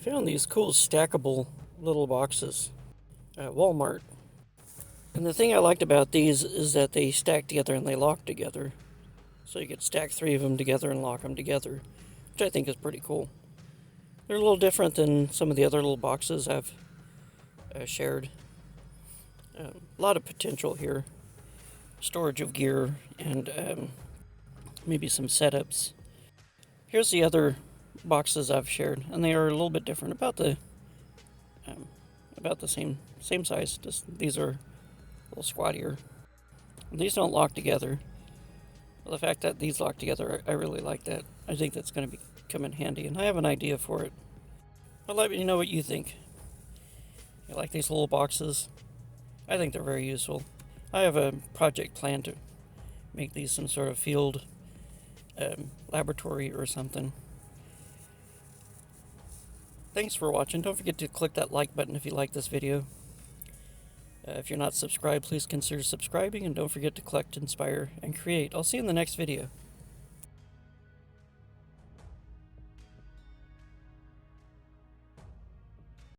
found these cool stackable little boxes at Walmart. And the thing I liked about these is that they stack together and they lock together. So you could stack 3 of them together and lock them together, which I think is pretty cool. They're a little different than some of the other little boxes I've shared. A lot of potential here. Storage of gear and maybe some setups. Here's the other boxes I've shared, and they are a little bit different, about the same size. Just these are a little squattier. These don't lock together. Well, the fact that these lock together, I really like that. I think that's going to come in handy, and I have an idea for it. But let me know what you think. You like these little boxes? I think they're very useful. I have a project planned to make these some sort of field laboratory or something. Thanks for watching. Don't forget to click that like button if you like this video. If you're not subscribed, please consider subscribing, and don't forget to collect, inspire, and create. I'll see you in the next video.